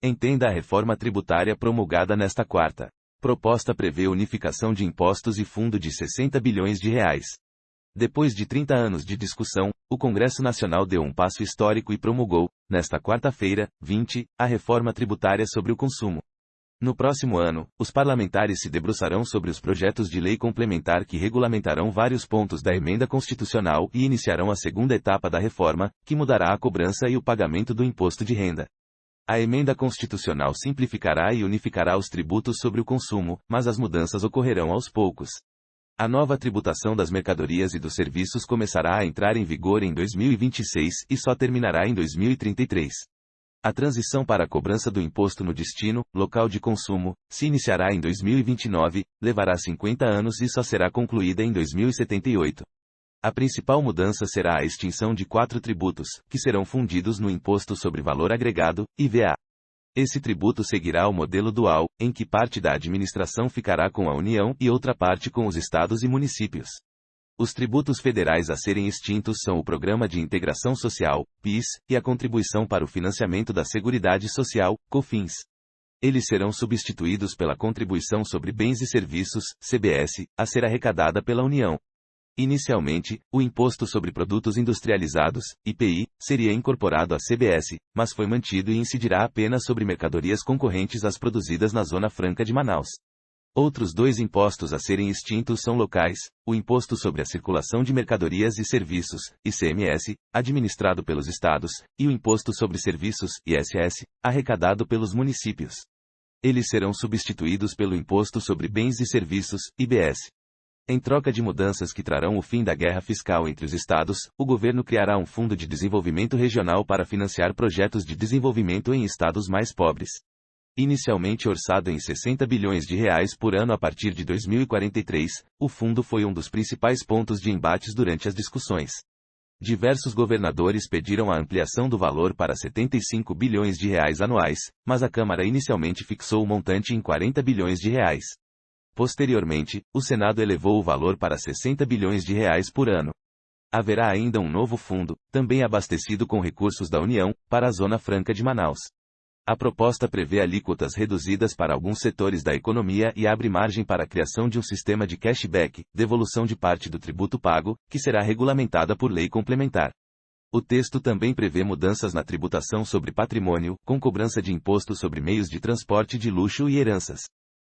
Entenda a reforma tributária promulgada nesta quarta. Proposta prevê unificação de impostos e fundo de 60 bilhões de reais. Depois de 30 anos de discussão, o Congresso Nacional deu um passo histórico e promulgou, nesta quarta-feira, 20, a reforma tributária sobre o consumo. No próximo ano, os parlamentares se debruçarão sobre os projetos de lei complementar que regulamentarão vários pontos da emenda constitucional e iniciarão a segunda etapa da reforma, que mudará a cobrança e o pagamento do imposto de renda. A emenda constitucional simplificará e unificará os tributos sobre o consumo, mas as mudanças ocorrerão aos poucos. A nova tributação das mercadorias e dos serviços começará a entrar em vigor em 2026 e só terminará em 2033. A transição para a cobrança do imposto no destino, local de consumo, se iniciará em 2029, levará 50 anos e só será concluída em 2078. A principal mudança será a extinção de 4 tributos, que serão fundidos no Imposto sobre Valor Agregado, IVA. Esse tributo seguirá o modelo dual, em que parte da administração ficará com a União e outra parte com os estados e municípios. Os tributos federais a serem extintos são o Programa de Integração Social, PIS, e a Contribuição para o Financiamento da Seguridade Social, COFINS. Eles serão substituídos pela Contribuição sobre Bens e Serviços, CBS, a ser arrecadada pela União. Inicialmente, o Imposto sobre Produtos Industrializados, IPI, seria incorporado à CBS, mas foi mantido e incidirá apenas sobre mercadorias concorrentes às produzidas na Zona Franca de Manaus. Outros 2 impostos a serem extintos são locais: o Imposto sobre a Circulação de Mercadorias e Serviços, ICMS, administrado pelos estados, e o Imposto sobre Serviços, ISS, arrecadado pelos municípios. Eles serão substituídos pelo Imposto sobre Bens e Serviços, IBS. Em troca de mudanças que trarão o fim da guerra fiscal entre os estados, o governo criará um fundo de desenvolvimento regional para financiar projetos de desenvolvimento em estados mais pobres. Inicialmente orçado em 60 bilhões de reais por ano a partir de 2043, o fundo foi um dos principais pontos de embates durante as discussões. Diversos governadores pediram a ampliação do valor para 75 bilhões de reais anuais, mas a Câmara inicialmente fixou o montante em 40 bilhões de reais. Posteriormente, o Senado elevou o valor para 60 bilhões de reais por ano. Haverá ainda um novo fundo, também abastecido com recursos da União, para a Zona Franca de Manaus. A proposta prevê alíquotas reduzidas para alguns setores da economia e abre margem para a criação de um sistema de cashback, devolução de parte do tributo pago, que será regulamentada por lei complementar. O texto também prevê mudanças na tributação sobre patrimônio, com cobrança de imposto sobre meios de transporte de luxo e heranças.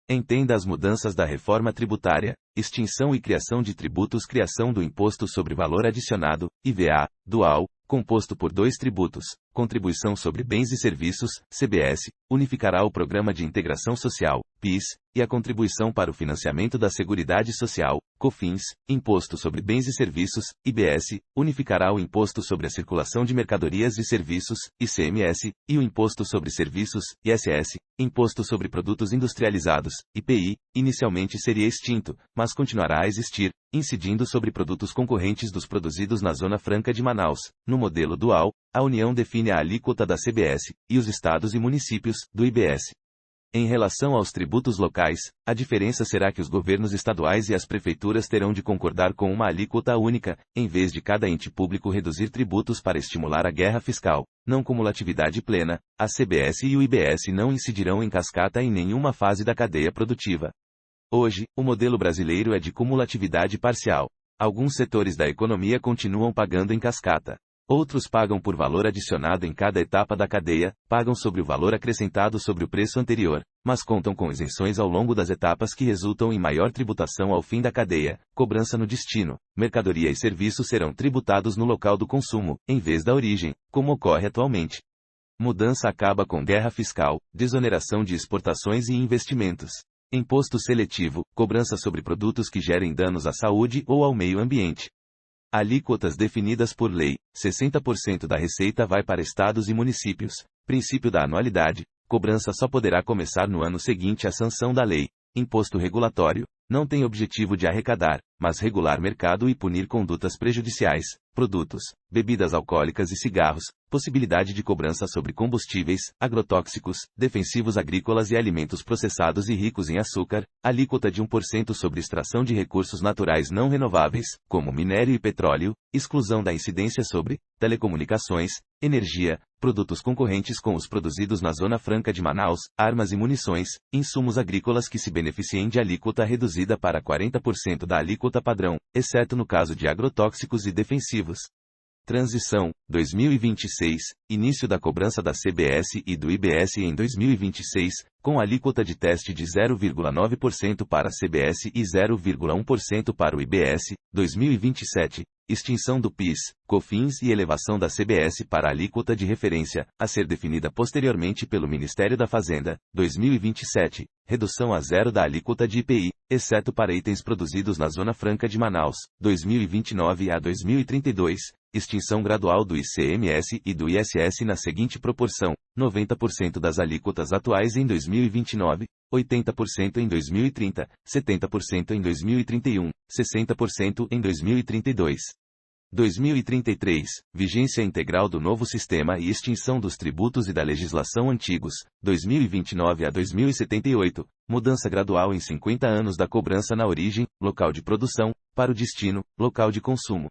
Entenda as mudanças da reforma tributária: extinção e criação de tributos, criação do Imposto sobre Valor Adicionado, IVA, dual, composto por 2 tributos, Contribuição sobre Bens e Serviços, CBS, unificará o Programa de Integração Social, PIS, e a Contribuição para o Financiamento da Seguridade Social, COFINS, Imposto sobre Bens e Serviços, IBS, unificará o Imposto sobre a Circulação de Mercadorias e Serviços, ICMS, e o Imposto sobre Serviços, ISS, Imposto sobre Produtos Industrializados, IPI, inicialmente seria extinto, mas continuará a existir, incidindo sobre produtos concorrentes dos produzidos na Zona Franca de Manaus. No modelo dual, a União define a alíquota da CBS, e os estados e municípios, do IBS. Em relação aos tributos locais, a diferença será que os governos estaduais e as prefeituras terão de concordar com uma alíquota única, em vez de cada ente público reduzir tributos para estimular a guerra fiscal. Não cumulatividade plena, a CBS e o IBS não incidirão em cascata em nenhuma fase da cadeia produtiva. Hoje, o modelo brasileiro é de cumulatividade parcial. Alguns setores da economia continuam pagando em cascata. Outros pagam por valor adicionado em cada etapa da cadeia, pagam sobre o valor acrescentado sobre o preço anterior, mas contam com isenções ao longo das etapas que resultam em maior tributação ao fim da cadeia, cobrança no destino. Mercadoria e serviços serão tributados no local do consumo, em vez da origem, como ocorre atualmente. Mudança acaba com guerra fiscal, desoneração de exportações e investimentos. Imposto seletivo, cobrança sobre produtos que gerem danos à saúde ou ao meio ambiente. Alíquotas definidas por lei: 60% da receita vai para estados e municípios. Princípio da anualidade: cobrança só poderá começar no ano seguinte à sanção da lei. Imposto regulatório: não tem objetivo de arrecadar, mas regular mercado e punir condutas prejudiciais. produtos, bebidas alcoólicas e cigarros, possibilidade de cobrança sobre combustíveis, agrotóxicos, defensivos agrícolas e alimentos processados e ricos em açúcar, alíquota de 1% sobre extração de recursos naturais não renováveis, como minério e petróleo, exclusão da incidência sobre telecomunicações, energia, produtos concorrentes com os produzidos na Zona Franca de Manaus, armas e munições, insumos agrícolas que se beneficiem de alíquota reduzida para 40% da alíquota padrão, exceto no caso de agrotóxicos e defensivos. Transição, 2026, início da cobrança da CBS e do IBS em 2026, com alíquota de teste de 0,9% para a CBS e 0,1% para o IBS, 2027, extinção do PIS, COFINS e elevação da CBS para a alíquota de referência, a ser definida posteriormente pelo Ministério da Fazenda, 2027, redução a zero da alíquota de IPI, exceto para itens produzidos na Zona Franca de Manaus, 2029 a 2032, extinção gradual do ICMS e do ISS na seguinte proporção: 90% das alíquotas atuais em 2029, 80% em 2030, 70% em 2031, 60% em 2032. 2033, vigência integral do novo sistema e extinção dos tributos e da legislação antigos, 2029 a 2078, mudança gradual em 50 anos da cobrança na origem, local de produção, para o destino, local de consumo.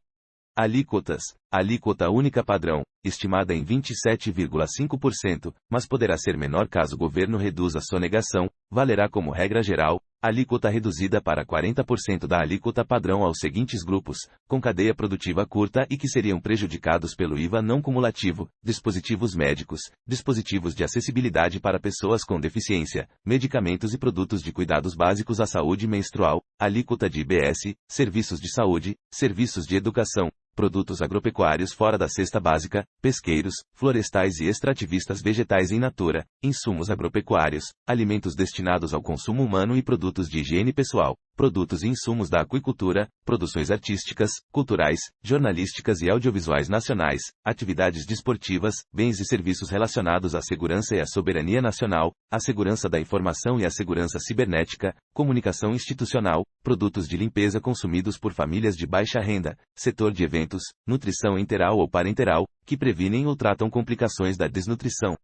Alíquotas. Alíquota única padrão, estimada em 27,5%, mas poderá ser menor caso o governo reduza a sonegação, valerá como regra geral, alíquota reduzida para 40% da alíquota padrão aos seguintes grupos, com cadeia produtiva curta e que seriam prejudicados pelo IVA não cumulativo, dispositivos médicos, dispositivos de acessibilidade para pessoas com deficiência, medicamentos e produtos de cuidados básicos à saúde menstrual, alíquota de IBS, serviços de saúde, serviços de educação, produtos agropecuários fora da cesta básica, pesqueiros, florestais e extrativistas vegetais em natura, insumos agropecuários, alimentos destinados ao consumo humano e produtos de higiene pessoal, produtos e insumos da aquicultura, produções artísticas, culturais, jornalísticas e audiovisuais nacionais, atividades desportivas, bens e serviços relacionados à segurança e à soberania nacional, à segurança da informação e à segurança cibernética, comunicação institucional, produtos de limpeza consumidos por famílias de baixa renda, setor de eventos, nutrição enteral ou parenteral, que previnem ou tratam complicações da desnutrição.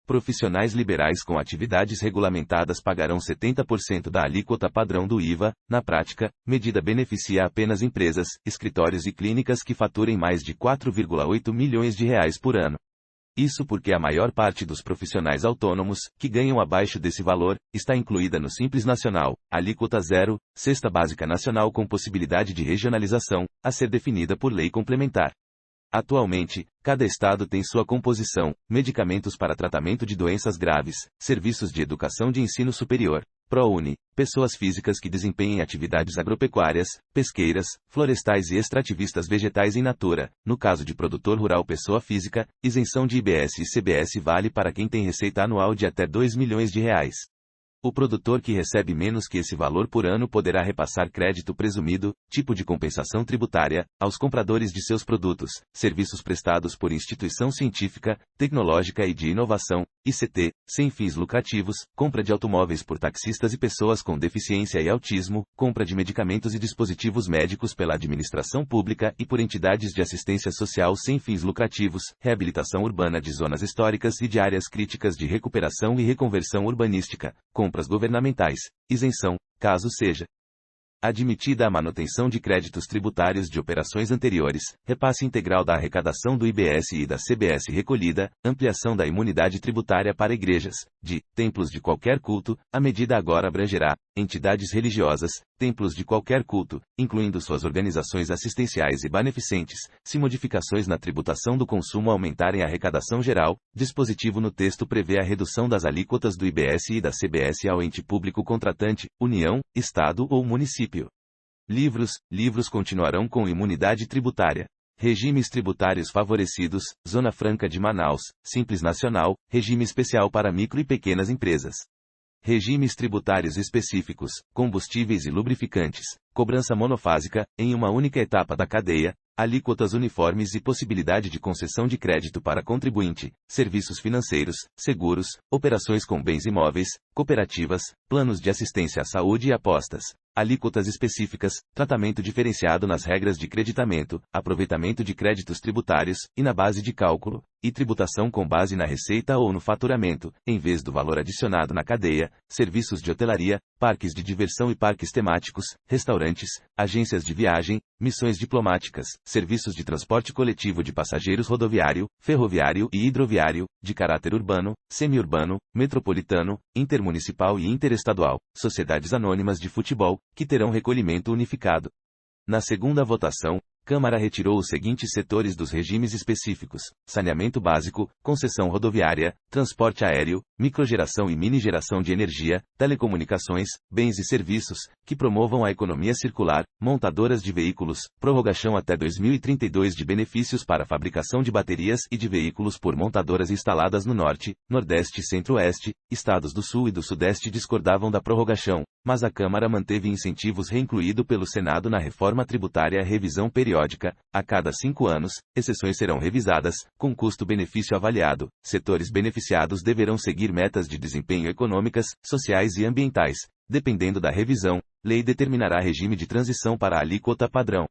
Profissionais liberais com atividades regulamentadas pagarão 70% da alíquota padrão do IVA. Na prática, medida beneficia apenas empresas, escritórios e clínicas que faturem mais de 4,8 milhões de reais por ano. Isso porque a maior parte dos profissionais autônomos, que ganham abaixo desse valor, está incluída no Simples Nacional, alíquota zero, cesta básica nacional com possibilidade de regionalização, a ser definida por lei complementar. Atualmente, cada estado tem sua composição, medicamentos para tratamento de doenças graves, serviços de educação de ensino superior, ProUni, pessoas físicas que desempenhem atividades agropecuárias, pesqueiras, florestais e extrativistas vegetais em natura. No caso de produtor rural pessoa física, isenção de IBS e CBS vale para quem tem receita anual de até 2 milhões de reais. O produtor que recebe menos que esse valor por ano poderá repassar crédito presumido, tipo de compensação tributária, aos compradores de seus produtos, serviços prestados por instituição científica, tecnológica e de inovação, ICT, sem fins lucrativos, compra de automóveis por taxistas e pessoas com deficiência e autismo, compra de medicamentos e dispositivos médicos pela administração pública e por entidades de assistência social sem fins lucrativos, reabilitação urbana de zonas históricas e de áreas críticas de recuperação e reconversão urbanística, compras governamentais, isenção, caso seja admitida a manutenção de créditos tributários de operações anteriores, repasse integral da arrecadação do IBS e da CBS recolhida, ampliação da imunidade tributária para igrejas, de templos de qualquer culto. A medida agora abrangerá entidades religiosas, templos de qualquer culto, incluindo suas organizações assistenciais e beneficentes, se modificações na tributação do consumo aumentarem a arrecadação geral. Dispositivo no texto prevê a redução das alíquotas do IBS e da CBS ao ente público contratante, União, Estado ou município. Livros continuarão com imunidade tributária. Regimes tributários favorecidos, Zona Franca de Manaus, Simples Nacional, regime especial para micro e pequenas empresas. Regimes tributários específicos, combustíveis e lubrificantes, cobrança monofásica, em uma única etapa da cadeia, alíquotas uniformes e possibilidade de concessão de crédito para contribuinte, serviços financeiros, seguros, operações com bens imóveis, cooperativas, planos de assistência à saúde e apostas, alíquotas específicas, tratamento diferenciado nas regras de creditamento, aproveitamento de créditos tributários, e na base de cálculo, e tributação com base na receita ou no faturamento, em vez do valor adicionado na cadeia, serviços de hotelaria, parques de diversão e parques temáticos, restaurantes, agências de viagem, missões diplomáticas, serviços de transporte coletivo de passageiros rodoviário, ferroviário e hidroviário, de caráter urbano, semi-urbano, metropolitano, intermunicipal e interestadual, sociedades anônimas de futebol, que terão recolhimento unificado. Na segunda votação, Câmara retirou os seguintes setores dos regimes específicos: saneamento básico, concessão rodoviária, transporte aéreo, microgeração e minigeração de energia, telecomunicações, bens e serviços, que promovam a economia circular, montadoras de veículos, prorrogação até 2032 de benefícios para a fabricação de baterias e de veículos por montadoras instaladas no Norte, Nordeste e Centro-Oeste. Estados do Sul e do Sudeste discordavam da prorrogação, mas a Câmara manteve incentivos reincluído pelo Senado na reforma tributária revisão periódica, a cada 5 anos, exceções serão revisadas, com custo-benefício avaliado, setores beneficiados deverão seguir metas de desempenho econômicas, sociais e ambientais. Dependendo da revisão, lei determinará regime de transição para a alíquota padrão.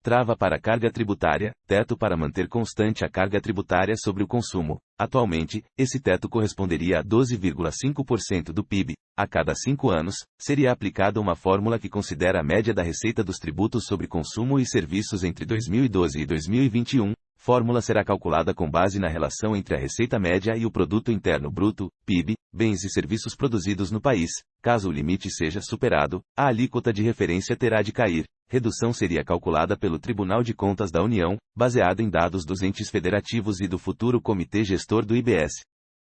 Trava para a carga tributária, teto para manter constante a carga tributária sobre o consumo. Atualmente, esse teto corresponderia a 12,5% do PIB. A cada 5 anos, seria aplicada uma fórmula que considera a média da receita dos tributos sobre consumo e serviços entre 2012 e 2021. Fórmula será calculada com base na relação entre a receita média e o Produto Interno Bruto, PIB, bens e serviços produzidos no país. Caso o limite seja superado, a alíquota de referência terá de cair. Redução seria calculada pelo Tribunal de Contas da União, baseada em dados dos entes federativos e do futuro Comitê Gestor do IBS.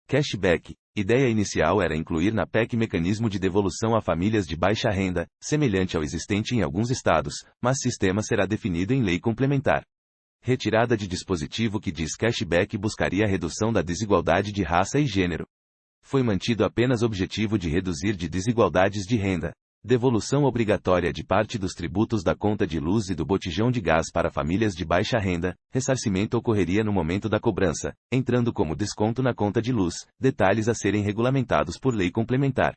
Cashback. Ideia inicial era incluir na PEC mecanismo de devolução a famílias de baixa renda, semelhante ao existente em alguns estados, mas sistema será definido em lei complementar. Retirada de dispositivo que diz cashback buscaria a redução da desigualdade de raça e gênero. Foi mantido apenas objetivo de reduzir de desigualdades de renda. Devolução obrigatória de parte dos tributos da conta de luz e do botijão de gás para famílias de baixa renda. Ressarcimento ocorreria no momento da cobrança, entrando como desconto na conta de luz, detalhes a serem regulamentados por lei complementar.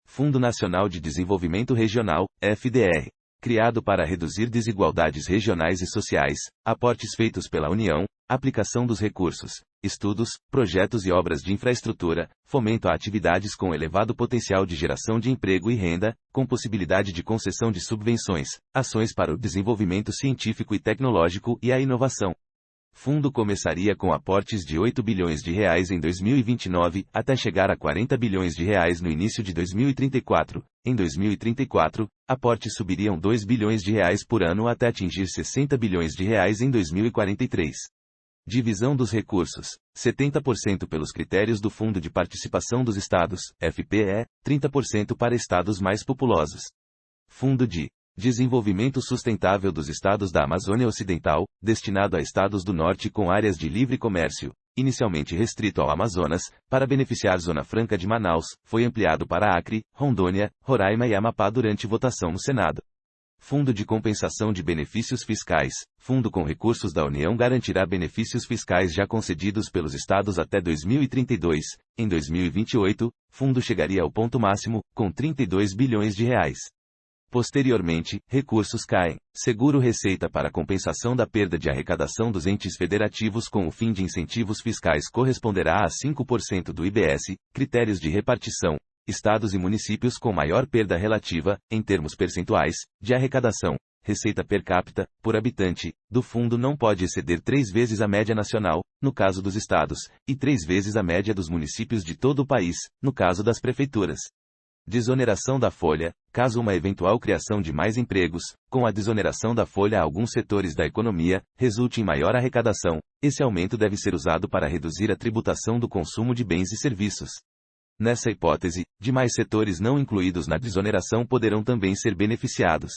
Fundo Nacional de Desenvolvimento Regional, FDR. Criado para reduzir desigualdades regionais e sociais, aportes feitos pela União, aplicação dos recursos, estudos, projetos e obras de infraestrutura, fomento a atividades com elevado potencial de geração de emprego e renda, com possibilidade de concessão de subvenções, ações para o desenvolvimento científico e tecnológico e a inovação. Fundo começaria com aportes de 8 bilhões de reais em 2029, até chegar a 40 bilhões de reais no início de 2034. Em 2034, aportes subiriam 2 bilhões de reais por ano até atingir 60 bilhões de reais em 2043. Divisão dos recursos: 70% pelos critérios do Fundo de Participação dos Estados, FPE, 30% para estados mais populosos. Fundo de Desenvolvimento Sustentável dos Estados da Amazônia Ocidental, destinado a estados do Norte com áreas de livre comércio, inicialmente restrito ao Amazonas, para beneficiar Zona Franca de Manaus, foi ampliado para Acre, Rondônia, Roraima e Amapá durante votação no Senado. Fundo de Compensação de Benefícios Fiscais. Fundo com recursos da União garantirá benefícios fiscais já concedidos pelos estados até 2032. Em 2028, fundo chegaria ao ponto máximo, com 32 bilhões de reais. Posteriormente, recursos caem. Seguro receita para compensação da perda de arrecadação dos entes federativos com o fim de incentivos fiscais corresponderá a 5% do IBS. Critérios de repartição. Estados e municípios com maior perda relativa, em termos percentuais, de arrecadação. Receita per capita, por habitante, do fundo não pode exceder 3 vezes a média nacional, no caso dos estados, e 3 vezes a média dos municípios de todo o país, no caso das prefeituras. Desoneração da folha. Caso uma eventual criação de mais empregos, com a desoneração da folha a alguns setores da economia, resulte em maior arrecadação, esse aumento deve ser usado para reduzir a tributação do consumo de bens e serviços. Nessa hipótese, demais setores não incluídos na desoneração poderão também ser beneficiados.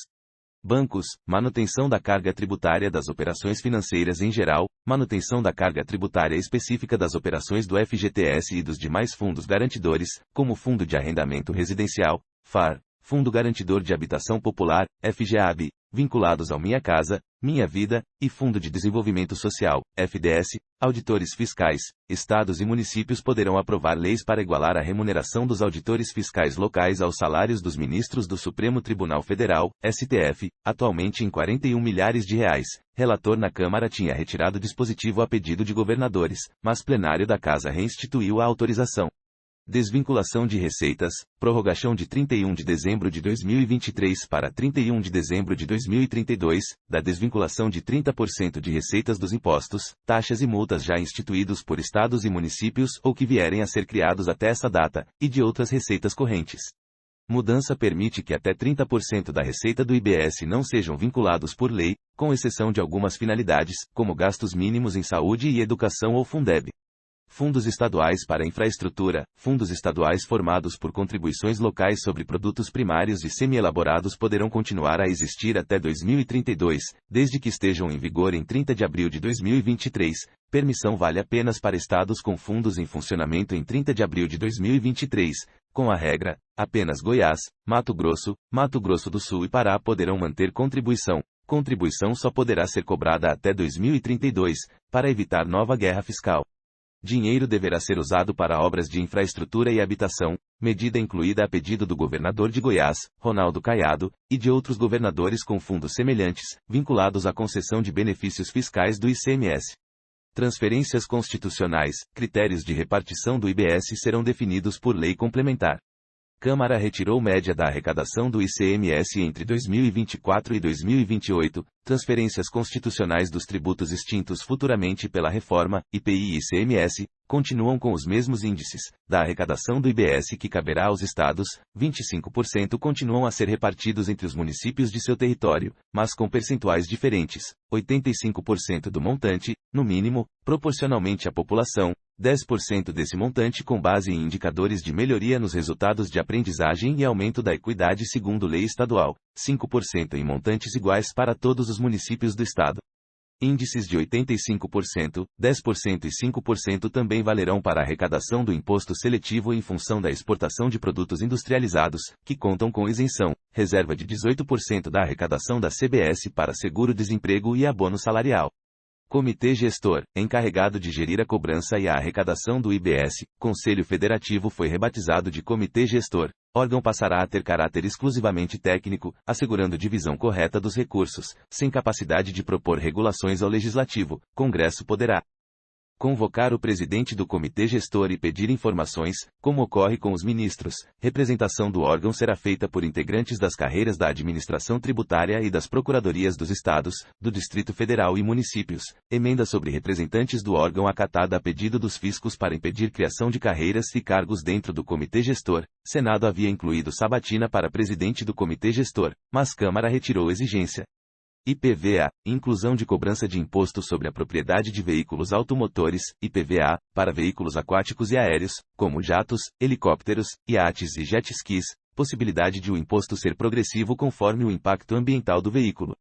Bancos, manutenção da carga tributária das operações financeiras em geral, manutenção da carga tributária específica das operações do FGTS e dos demais fundos garantidores, como Fundo de Arrendamento Residencial, FAR, Fundo Garantidor de Habitação Popular, FGAB, vinculados ao Minha Casa, Minha Vida, e Fundo de Desenvolvimento Social, FDS, auditores fiscais, estados e municípios poderão aprovar leis para igualar a remuneração dos auditores fiscais locais aos salários dos ministros do Supremo Tribunal Federal, STF, atualmente em R$ 41 milhares. Relator na Câmara tinha retirado o dispositivo a pedido de governadores, mas plenário da Casa reinstituiu a autorização. Desvinculação de receitas, prorrogação de 31 de dezembro de 2023 para 31 de dezembro de 2032, da desvinculação de 30% de receitas dos impostos, taxas e multas já instituídos por estados e municípios ou que vierem a ser criados até essa data, e de outras receitas correntes. Mudança permite que até 30% da receita do IBS não sejam vinculados por lei, com exceção de algumas finalidades, como gastos mínimos em saúde e educação ou Fundeb. Fundos estaduais para infraestrutura, fundos estaduais formados por contribuições locais sobre produtos primários e semi-elaborados poderão continuar a existir até 2032, desde que estejam em vigor em 30 de abril de 2023. Permissão vale apenas para estados com fundos em funcionamento em 30 de abril de 2023. Com a regra, apenas Goiás, Mato Grosso do Sul e Pará poderão manter contribuição. Contribuição só poderá ser cobrada até 2032, para evitar nova guerra fiscal. Dinheiro deverá ser usado para obras de infraestrutura e habitação, medida incluída a pedido do governador de Goiás, Ronaldo Caiado, e de outros governadores com fundos semelhantes, vinculados à concessão de benefícios fiscais do ICMS. Transferências constitucionais, critérios de repartição do IBS serão definidos por lei complementar. Câmara retirou média da arrecadação do ICMS entre 2024 e 2028, transferências constitucionais dos tributos extintos futuramente pela reforma, IPI e ICMS, continuam com os mesmos índices, da arrecadação do IBS que caberá aos estados, 25% continuam a ser repartidos entre os municípios de seu território, mas com percentuais diferentes, 85% do montante, no mínimo, proporcionalmente à população, 10% desse montante com base em indicadores de melhoria nos resultados de aprendizagem e aumento da equidade segundo lei estadual, 5% em montantes iguais para todos os municípios do estado. Índices de 85%, 10% e 5% também valerão para a arrecadação do imposto seletivo em função da exportação de produtos industrializados, que contam com isenção, reserva de 18% da arrecadação da CBS para seguro-desemprego e abono salarial. Comitê Gestor, encarregado de gerir a cobrança e a arrecadação do IBS, Conselho Federativo foi rebatizado de Comitê Gestor. Órgão passará a ter caráter exclusivamente técnico, assegurando divisão correta dos recursos, sem capacidade de propor regulações ao Legislativo. Congresso poderá convocar o presidente do comitê gestor e pedir informações, como ocorre com os ministros. Representação do órgão será feita por integrantes das carreiras da administração tributária e das procuradorias dos estados, do Distrito Federal e municípios. Emenda sobre representantes do órgão acatada a pedido dos fiscos para impedir criação de carreiras e cargos dentro do comitê gestor. Senado havia incluído sabatina para presidente do comitê gestor, mas Câmara retirou exigência. IPVA, inclusão de cobrança de imposto sobre a propriedade de veículos automotores, IPVA, para veículos aquáticos e aéreos, como jatos, helicópteros, iates e jet skis, possibilidade de o imposto ser progressivo conforme o impacto ambiental do veículo.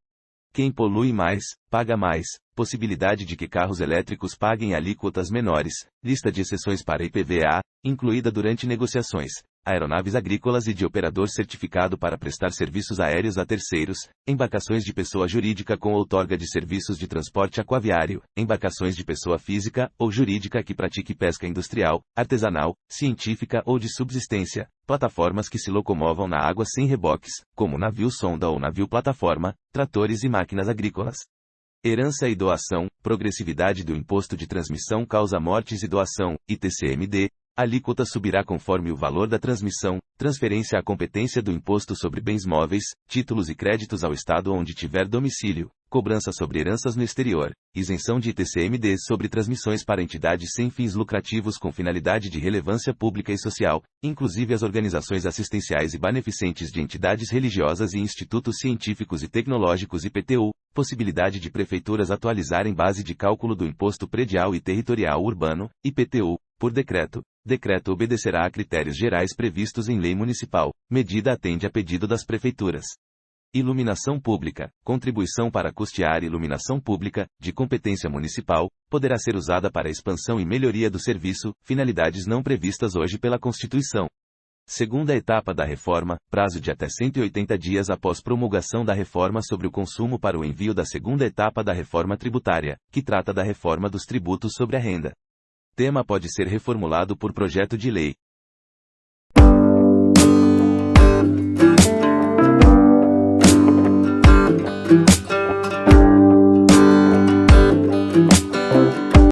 Quem polui mais, paga mais, possibilidade de que carros elétricos paguem alíquotas menores, lista de exceções para IPVA, incluída durante negociações. Aeronaves agrícolas e de operador certificado para prestar serviços aéreos a terceiros, embarcações de pessoa jurídica com outorga de serviços de transporte aquaviário, embarcações de pessoa física ou jurídica que pratique pesca industrial, artesanal, científica ou de subsistência, plataformas que se locomovam na água sem reboques, como navio-sonda ou navio-plataforma, tratores e máquinas agrícolas. Herança e doação, progressividade do imposto de transmissão causa mortes e doação, ITCMD. A alíquota subirá conforme o valor da transmissão, transferência à competência do imposto sobre bens móveis, títulos e créditos ao estado onde tiver domicílio, cobrança sobre heranças no exterior, isenção de ITCMD sobre transmissões para entidades sem fins lucrativos com finalidade de relevância pública e social, inclusive as organizações assistenciais e beneficentes de entidades religiosas e institutos científicos e tecnológicos IPTU, possibilidade de prefeituras atualizarem base de cálculo do Imposto Predial e Territorial Urbano, IPTU, por decreto. Decreto obedecerá a critérios gerais previstos em lei municipal. Medida atende a pedido das prefeituras. Iluminação pública. Contribuição para custear iluminação pública, de competência municipal, poderá ser usada para expansão e melhoria do serviço, finalidades não previstas hoje pela Constituição. Segunda etapa da reforma, prazo de até 180 dias após promulgação da reforma sobre o consumo para o envio da segunda etapa da reforma tributária, que trata da reforma dos tributos sobre a renda. Tema pode ser reformulado por projeto de lei.